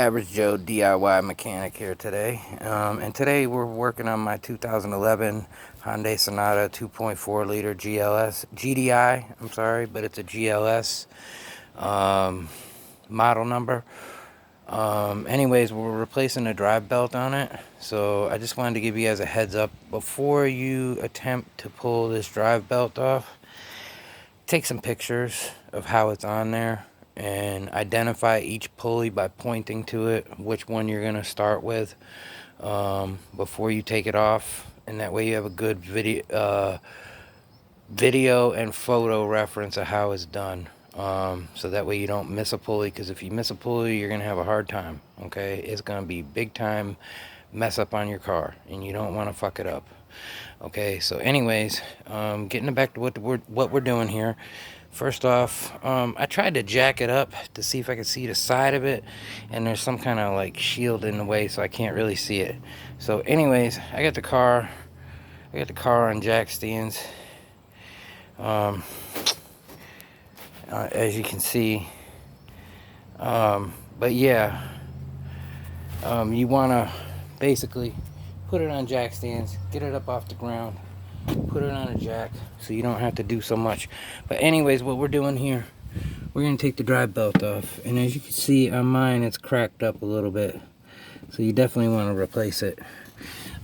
Average Joe DIY mechanic here today. And today we're working on my 2011 Hyundai Sonata 2.4 liter GDI, I'm sorry, but it's a GLS model number. Anyways, we're replacing the drive belt on it. So I just wanted to give you guys a heads up before you attempt to pull this drive belt off. Take some pictures of how it's on there and identify each pulley by pointing to it, which one you're going to start with before you take it off, and that way you have a good video and photo reference of how it's done, so that way you don't miss a pulley, because if you miss a pulley you're going to have a hard time. Okay, it's going to be big time mess up on your car and you don't want to fuck it up. Okay, so anyways, getting back to what we're doing here. First off, I tried to jack it up to see if I could see the side of it, and there's some kind of like shield in the way, so I can't really see it. So anyways, I got the car on jack stands. As you can see, but yeah, you want to basically put it on jack stands, get it up off the ground, put it on a jack so you don't have to do so much. But anyways, what we're doing here, we're going to take the drive belt off, and as you can see on mine, it's cracked up a little bit, so you definitely want to replace it.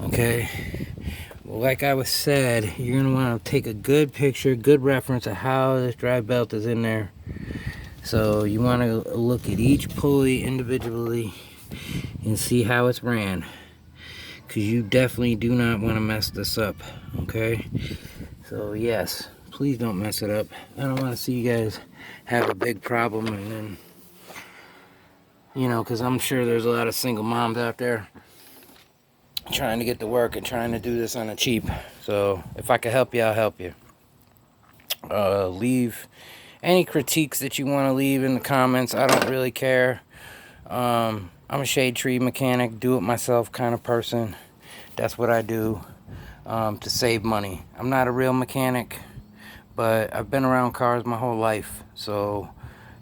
Okay, well, like I was said, you're going to want to take a good picture, good reference of how this drive belt is in there. So you want to look at each pulley individually and see how it's ran, because you definitely do not want to mess this up. Okay, so yes, please don't mess it up. I don't want to see you guys have a big problem, and then, you know, because I'm sure there's a lot of single moms out there trying to get to work and trying to do this on the cheap. So if I can help you, I'll help you. Leave any critiques that you want to leave in the comments. I don't really care. I'm a shade tree mechanic, do it myself kind of person. That's what I do to save money. I'm not a real mechanic, but I've been around cars my whole life, so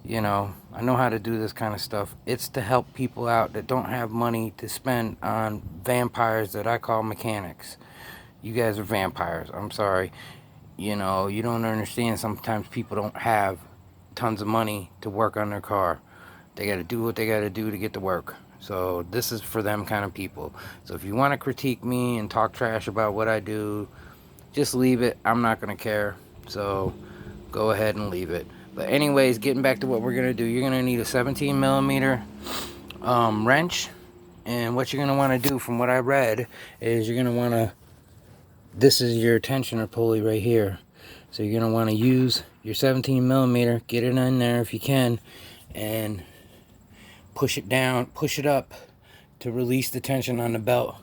you know, I know how to do this kind of stuff. It's to help people out that don't have money to spend on vampires that I call mechanics. You guys are vampires, I'm sorry. You know, you don't understand, sometimes people don't have tons of money to work on their car. They got to do what they got to do to get to work. So this is for them kind of people. So if you want to critique me and talk trash about what I do, just leave it. I'm not going to care. So go ahead and leave it. But anyways, getting back to what we're going to do, you're going to need a 17 millimeter wrench. And what you're going to want to do, from what I read, is you're going to want to, this is your tensioner pulley right here. So you're going to want to use your 17 millimeter, get it in there if you can, and push it down, push it up to release the tension on the belt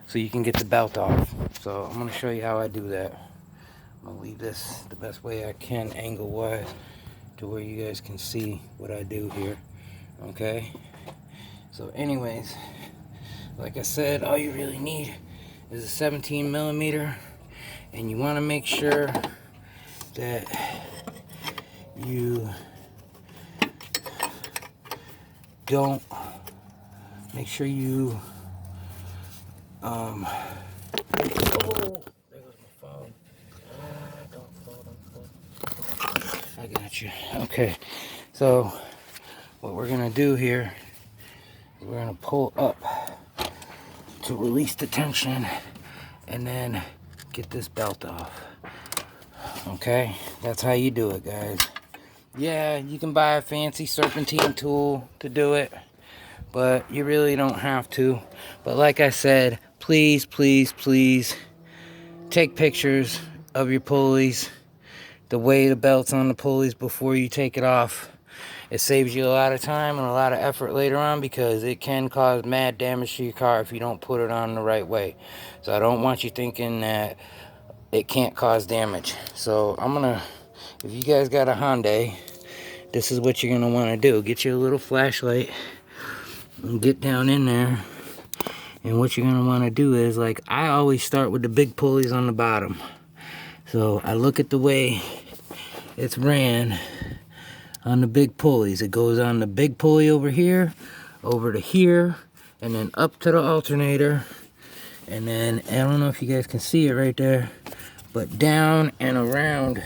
so you can get the belt off. So I'm going to show you how I do that. I'm going to leave this the best way I can, angle wise, to where you guys can see what I do here. Okay, so anyways, like I said, all you really need is a 17 millimeter, and you want to make sure that you don't, make sure you oh, there goes my phone. Don't fall. I got you. Okay, so what we're gonna do here, we're gonna pull up to release the tension and then get this belt off. Okay, that's how you do it, guys. Yeah, you can buy a fancy serpentine tool to do it, but you really don't have to. But like I said, please, please, please take pictures of your pulleys, the way the belt's on the pulleys before you take it off. It saves you a lot of time and a lot of effort later on, because it can cause mad damage to your car if you don't put it on the right way. So I don't want you thinking that it can't cause damage. So I'm gonna, if you guys got a Hyundai, this is what you're gonna want to do. Get you a little flashlight and get down in there, and what you're gonna want to do is, like, I always start with the big pulleys on the bottom. So I look at the way it's ran on the big pulleys. It goes on the big pulley over here, over to here, and then up to the alternator, and then I don't know if you guys can see it right there, but down and around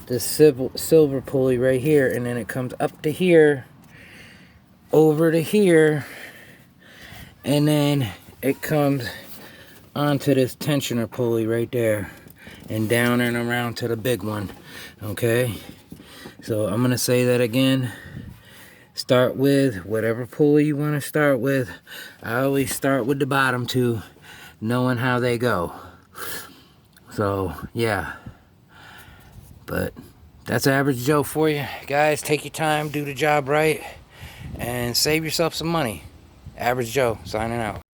the silver pulley right here, and then it comes up to here, over to here, and then it comes onto this tensioner pulley right there, and down and around to the big one. Okay, so I'm gonna say that again. Start with whatever pulley you want to start with. I always start with the bottom two, knowing how they go. So yeah, but that's Average Joe for you guys. Take your time, do the job right, and save yourself some money. Average Joe signing out.